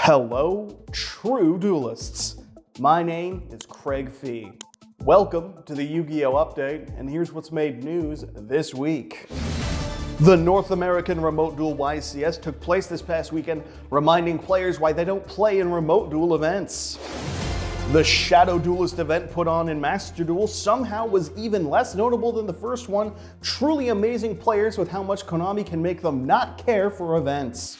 Hello, true duelists. My name is Craig Fee. Welcome to the Yu-Gi-Oh! Update, and here's what's made news this week. The North American Remote Duel YCS took place this past weekend, reminding players why they don't play in remote duel events. The Shadow Duelist event put on in Master Duel somehow was even less notable than the first one. Truly amazing players with how much Konami can make them not care for events.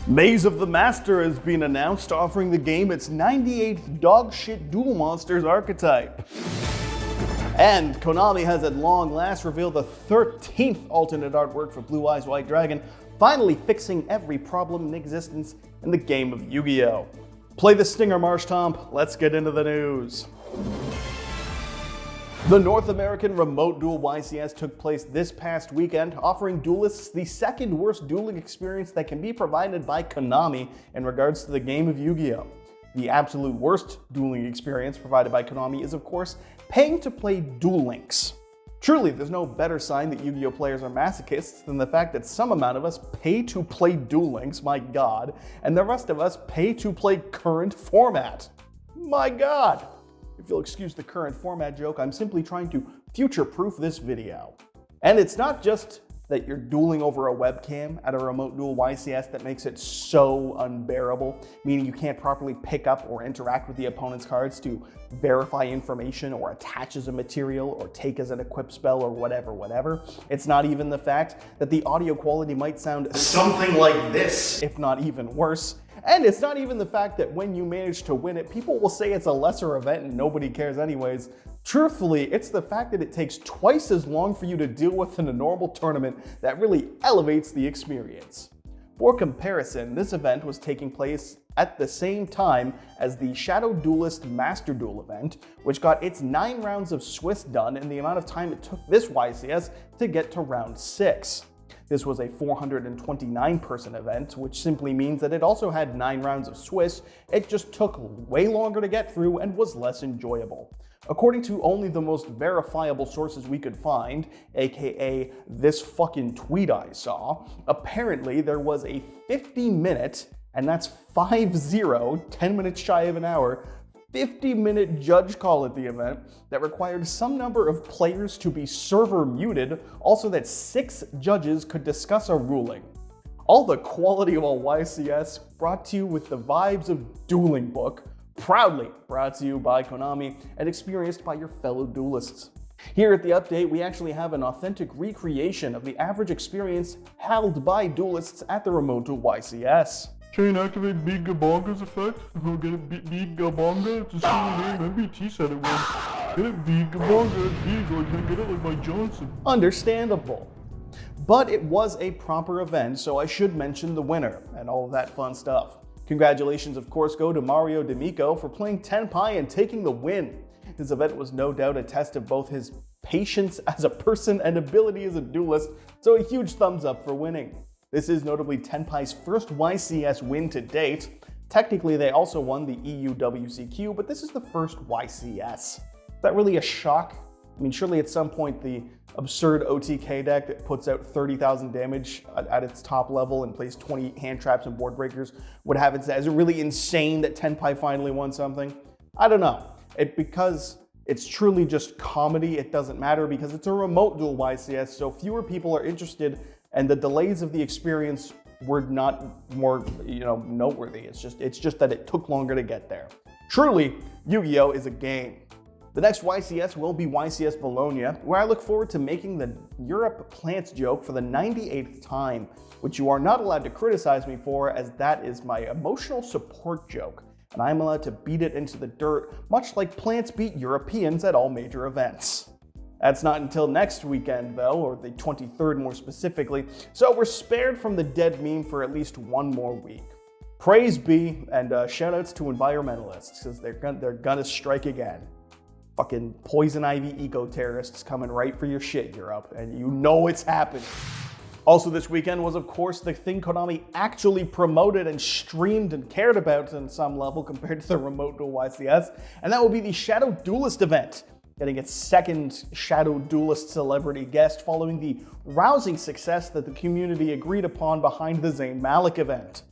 Maze of the Master has been announced, offering the game its 98th dogshit Duel Monsters archetype. And Konami has at long last revealed the 13th alternate artwork for Blue Eyes White Dragon, finally fixing every problem in existence in the game of Yu-Gi-Oh! Play the stinger march, Tom. Let's get into the news. The North American Remote Duel YCS took place this past weekend, offering duelists the second worst dueling experience that can be provided by Konami in regards to the game of Yu-Gi-Oh! The absolute worst dueling experience provided by Konami is, of course, paying to play Duel Links. Truly, there's no better sign that Yu-Gi-Oh! Players are masochists than the fact that some amount of us pay to play Duel Links, my god, and the rest of us pay to play current format. My god! If you'll excuse the current format joke, I'm simply trying to future-proof this video. And it's not just that you're dueling over a webcam at a Remote Duel YCS that makes it so unbearable, meaning you can't properly pick up or interact with the opponent's cards to verify information or attach as a material or take as an equip spell or whatever. It's not even the fact that the audio quality might sound something like this, if not even worse. And it's not even the fact that when you manage to win it, people will say it's a lesser event and nobody cares anyways. Truthfully, it's the fact that it takes twice as long for you to deal with in a normal tournament that really elevates the experience. For comparison, this event was taking place at the same time as the Shadow Duelist Master Duel event, which got its 9 rounds of Swiss done in the amount of time it took this YCS to get to round 6. This was a 429-person event, which simply means that it also had 9 rounds of Swiss. It just took way longer to get through and was less enjoyable. According to only the most verifiable sources we could find, aka this fucking tweet I saw, apparently there was a 50-minute, and that's 50, 10 minutes shy of an hour, 50-minute judge call at the event that required some number of players to be server muted, also that 6 judges could discuss a ruling. All the quality of a YCS brought to you with the vibes of Dueling Book, proudly brought to you by Konami and experienced by your fellow duelists. Here at the update, we actually have an authentic recreation of the average experience held by duelists at the Remote Duel YCS. Chain activate Big Gabonga's effect. We'll get it Big Gabonga. It's a silly name. MBT said it once. Get it Big Gabonga. Big, or you can get it like Mike Johnson. Understandable. But it was a proper event, so I should mention the winner and all of that fun stuff. Congratulations, of course, go to Mario D'Amico for playing Tenpai and taking the win. This event was no doubt a test of both his patience as a person and ability as a duelist, so a huge thumbs up for winning. This is notably Tenpai's first YCS win to date. Technically, they also won the EU WCQ, but this is the first YCS. Is that really a shock? I mean, surely at some point the absurd OTK deck that puts out 30,000 damage at its top level and plays 20 hand traps and board breakers would have it. Is it really insane that Tenpai finally won something? I don't know. Because it's truly just comedy, it doesn't matter because it's a Remote Duel YCS, so fewer people are interested and the delays of the experience were not more, noteworthy. It's just that it took longer to get there. Truly, Yu-Gi-Oh! Is a game. The next YCS will be YCS Bologna, where I look forward to making the Europe plants joke for the 98th time, which you are not allowed to criticize me for, as that is my emotional support joke, and I am allowed to beat it into the dirt, much like plants beat Europeans at all major events. That's not until next weekend, though, or the 23rd more specifically, so we're spared from the dead meme for at least one more week. Praise be, and shoutouts to environmentalists, because they're gonna strike again. Fucking poison ivy eco-terrorists coming right for your shit, Europe, and you know it's happening. Also this weekend was, of course, the thing Konami actually promoted and streamed and cared about on some level compared to the Remote Duel YCS, and that will be the Shadow Duelist event, getting its second Shadow Duelist celebrity guest following the rousing success that the community agreed upon behind the Zayn Malik event.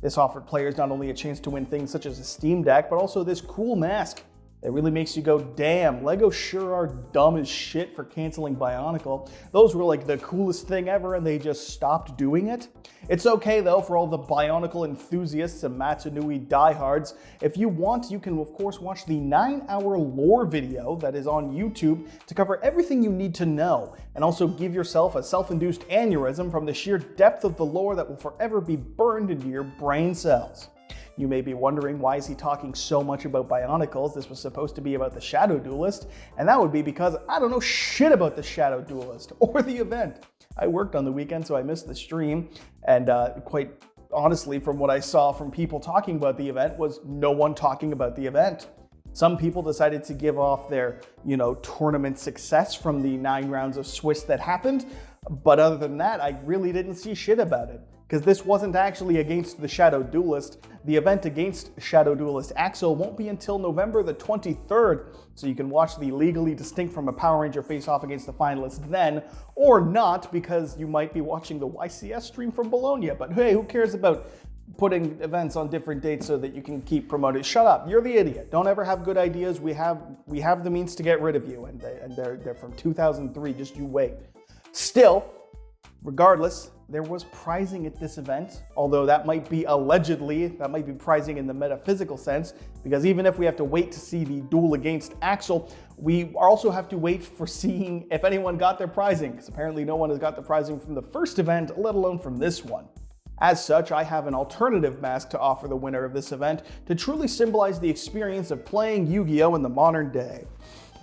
This offered players not only a chance to win things such as a Steam Deck, but also this cool mask. It really makes you go, damn, LEGO sure are dumb as shit for canceling Bionicle. Those were like the coolest thing ever and they just stopped doing it. It's okay though for all the Bionicle enthusiasts and Matanui diehards. If you want, you can of course watch the 9-hour lore video that is on YouTube to cover everything you need to know, and also give yourself a self-induced aneurysm from the sheer depth of the lore that will forever be burned into your brain cells. You may be wondering, why is he talking so much about Bionicles? This was supposed to be about the Shadow Duelist, and that would be because I don't know shit about the Shadow Duelist or the event. I worked on the weekend, so I missed the stream, and quite honestly, from what I saw from people talking about the event, was no one talking about the event. Some people decided to give off their, tournament success from the 9 rounds of Swiss that happened, but other than that, I really didn't see shit about it. Because this wasn't actually against the Shadow Duelist. The event against Shadow Duelist Axel won't be until November the 23rd, so you can watch the legally distinct from a Power Ranger face-off against the finalists then, or not, because you might be watching the YCS stream from Bologna. But hey, who cares about putting events on different dates so that you can keep promoting? Shut up, you're the idiot. Don't ever have good ideas. We have the means to get rid of you, and they're from 2003, just you wait. Still, regardless, there was prizing at this event, although that might be prizing in the metaphysical sense, because even if we have to wait to see the duel against Axel, we also have to wait for seeing if anyone got their prizing, because apparently no one has got the prizing from the first event, let alone from this one. As such, I have an alternative mask to offer the winner of this event to truly symbolize the experience of playing Yu-Gi-Oh! In the modern day.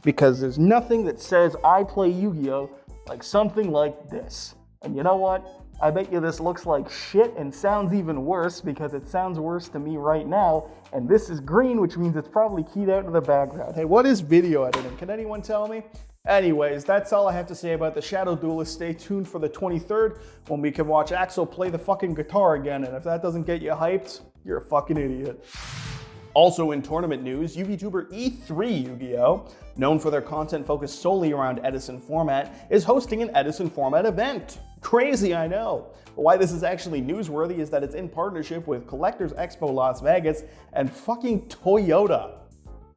Because there's nothing that says I play Yu-Gi-Oh! Like something like this. And you know what? I bet you this looks like shit and sounds even worse, because it sounds worse to me right now, and this is green, which means it's probably keyed out in the background. Hey, what is video editing? Can anyone tell me? Anyways, that's all I have to say about the Shadow Duelist. Stay tuned for the 23rd when we can watch Axel play the fucking guitar again, and if that doesn't get you hyped, you're a fucking idiot. Also in tournament news, YouTuber E3 Yu-Gi-Oh!, known for their content focused solely around Edison format, is hosting an Edison format event. Crazy, I know. But why this is actually newsworthy is that it's in partnership with Collectors Expo Las Vegas and fucking Toyota.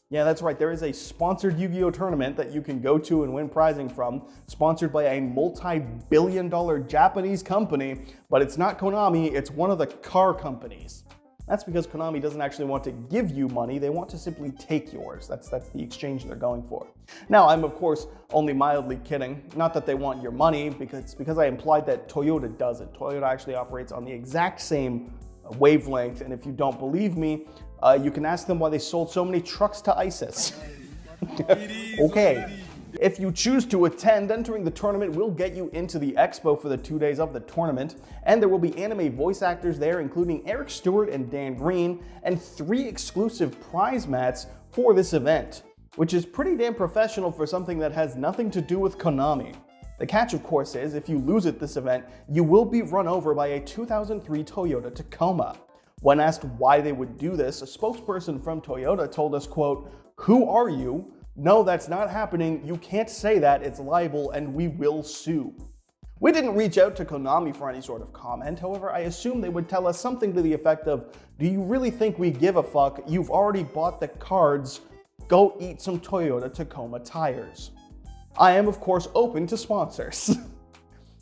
Yeah, that's right, there is a sponsored Yu-Gi-Oh! Tournament that you can go to and win prizing from, sponsored by a multi-billion-dollar Japanese company, but it's not Konami, it's one of the car companies. That's because Konami doesn't actually want to give you money, they want to simply take yours. That's the exchange they're going for. Now, I'm of course only mildly kidding. Not that they want your money, because I implied that Toyota doesn't. Toyota actually operates on the exact same wavelength, and if you don't believe me, you can ask them why they sold so many trucks to ISIS. Okay. If you choose to attend, entering the tournament will get you into the expo for the 2 days of the tournament, and there will be anime voice actors there, including Eric Stewart and Dan Green, and 3 exclusive prize mats for this event, which is pretty damn professional for something that has nothing to do with Konami. The catch, of course, is if you lose at this event, you will be run over by a 2003 Toyota Tacoma. When asked why they would do this, a spokesperson from Toyota told us, quote, "Who are you? No, that's not happening. You can't say that. It's libel and we will sue." We didn't reach out to Konami for any sort of comment. However, I assume they would tell us something to the effect of, "Do you really think we give a fuck? You've already bought the cards. Go eat some Toyota Tacoma tires." I am, of course, open to sponsors.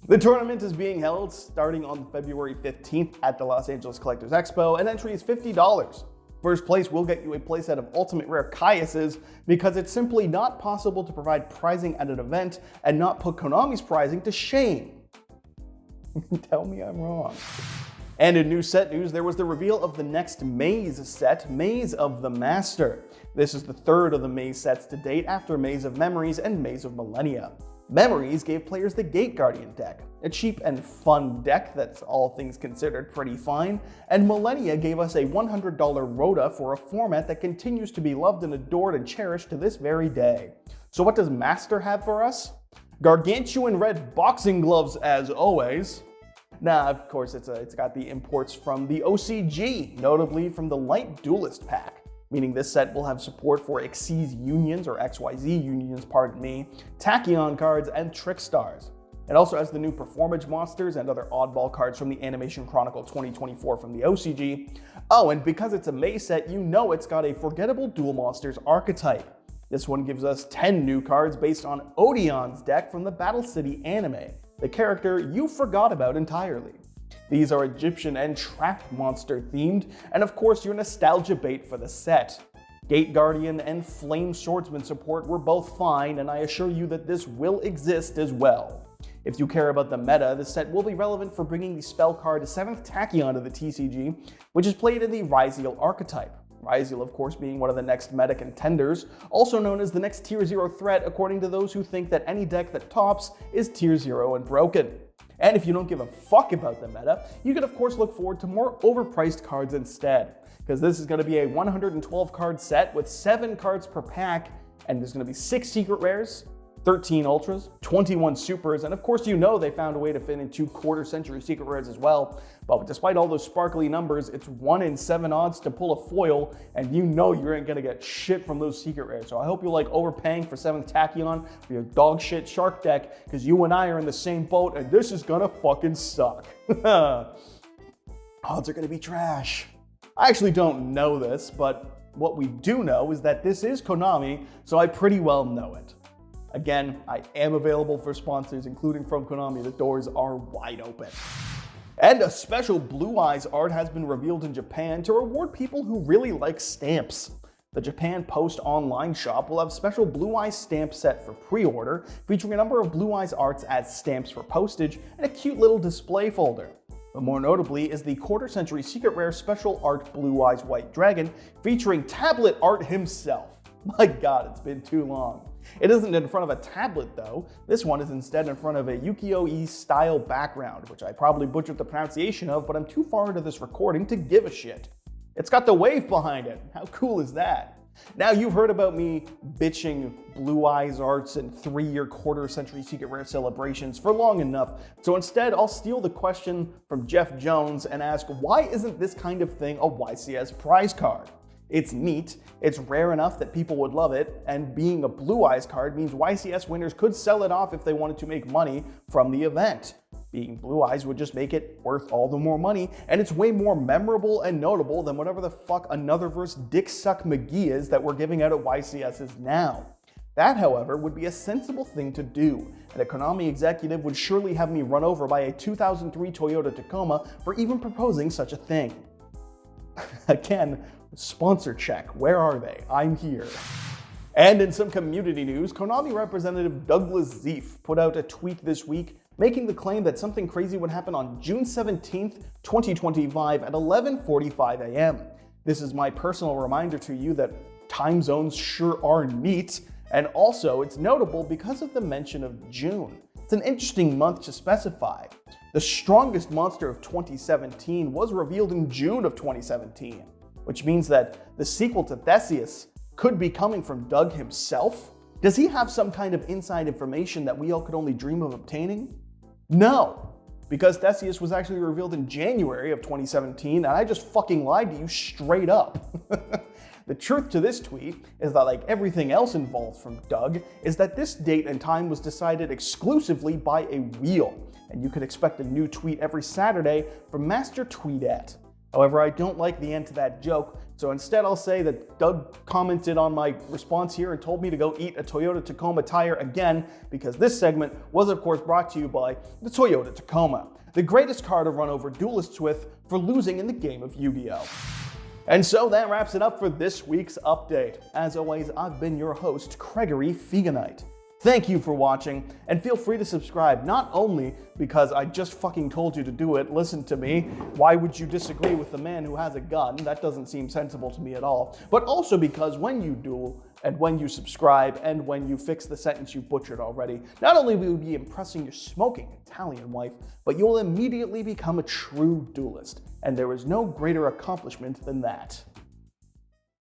The tournament is being held starting on February 15th at the Los Angeles Collectors Expo, and entry is $50. First place will get you a playset of Ultimate Rare Caiuses, because it's simply not possible to provide prizing at an event and not put Konami's prizing to shame. Tell me I'm wrong. And in new set news, there was the reveal of the next Maze set, Maze of the Master. This is the 3rd of the Maze sets to date, after Maze of Memories and Maze of Millennia. Memories gave players the Gate Guardian deck, a cheap and fun deck that's all things considered pretty fine, and Millennia gave us a $100 Rhoda for a format that continues to be loved and adored and cherished to this very day. So what does Master have for us? Gargantuan red boxing gloves as always. Nah, of course it's got the imports from the OCG, notably from the Light Duelist pack. Meaning this set will have support for Xyz unions, or XYZ unions, pardon me, Tachyon cards, and Trick Stars. It also has the new Performance monsters and other oddball cards from the Animation Chronicle 2024 from the OCG. Oh, and because it's a May set, you know it's got a forgettable Duel Monsters archetype. This one gives us 10 new cards based on Odeon's deck from the Battle City anime, the character you forgot about entirely. These are Egyptian and Trap Monster themed, and of course your nostalgia bait for the set. Gate Guardian and Flame Swordsman support were both fine, and I assure you that this will exist as well. If you care about the meta, the set will be relevant for bringing the spell card 7th Tachyon to the TCG, which is played in the Ryziel archetype. Ryziel, of course, being one of the next meta contenders, also known as the next Tier 0 threat according to those who think that any deck that tops is Tier 0 and broken. And if you don't give a fuck about the meta, you can of course look forward to more overpriced cards instead, because this is going to be a 112 card set with 7 cards per pack, and there's going to be 6 secret rares, 13 ultras, 21 supers, and of course you know they found a way to fit in 2 quarter-century secret rares as well. But despite all those sparkly numbers, it's 1 in 7 odds to pull a foil, and you know you ain't gonna get shit from those secret rares. So I hope you like overpaying for 7th Tachyon for your dog shit shark deck, because you and I are in the same boat, and this is gonna fucking suck. Odds are gonna be trash. I actually don't know this, but what we do know is that this is Konami, so I pretty well know it. Again, I am available for sponsors, including from Konami. The doors are wide open. And a special Blue Eyes art has been revealed in Japan to reward people who really like stamps. The Japan Post online shop will have special Blue Eyes stamp set for pre-order, featuring a number of Blue Eyes arts as stamps for postage and a cute little display folder. But more notably is the quarter-century secret rare special art Blue Eyes White Dragon, featuring tablet art himself. My god, it's been too long. It isn't in front of a tablet though. This one is instead in front of a ukiyo-e style background, which I probably butchered the pronunciation of, but I'm too far into this recording to give a shit. It's got the wave behind it. How cool is that? Now you've heard about me bitching Blue Eyes arts and 3-year quarter-century secret rare celebrations for long enough, so instead I'll steal the question from Jeff Jones and ask, why isn't this kind of thing a YCS prize card? It's neat, it's rare enough that people would love it, and being a Blue Eyes card means YCS winners could sell it off if they wanted to make money from the event. Being Blue Eyes would just make it worth all the more money, and it's way more memorable and notable than whatever the fuck another verse Dick Suck McGee is that we're giving out at YCS's now. That, however, would be a sensible thing to do, and a Konami executive would surely have me run over by a 2003 Toyota Tacoma for even proposing such a thing. Again, sponsor check, where are they? I'm here. And in some community news, Konami representative Douglas Dzeeff put out a tweet this week making the claim that something crazy would happen on June 17th, 2025 at 11:45 a.m. This is my personal reminder to you that time zones sure are neat, and also it's notable because of the mention of June. It's an interesting month to specify. The strongest monster of 2017 was revealed in June of 2017. Which means that the sequel to Theseus could be coming from Doug himself? Does he have some kind of inside information that we all could only dream of obtaining? No, because Theseus was actually revealed in January of 2017, and I just fucking lied to you straight up. The truth to this tweet is that, like everything else involved from Doug, is that this date and time was decided exclusively by a wheel, and you could expect a new tweet every Saturday from Master Tweedette. However, I don't like the end to that joke, so instead I'll say that Doug commented on my response here and told me to go eat a Toyota Tacoma tire again, because this segment was of course brought to you by the Toyota Tacoma, the greatest car to run over duelists with for losing in the game of Yu-Gi-Oh! And so that wraps it up for this week's update. As always, I've been your host, Gregory Feganite. Thank you for watching, and feel free to subscribe, not only because I just fucking told you to do it, listen to me, why would you disagree with the man who has a gun? That doesn't seem sensible to me at all, but also because when you duel, and when you subscribe, and when you fix the sentence you butchered already, not only will you be impressing your smoking Italian wife, but you'll immediately become a true duelist, and there is no greater accomplishment than that.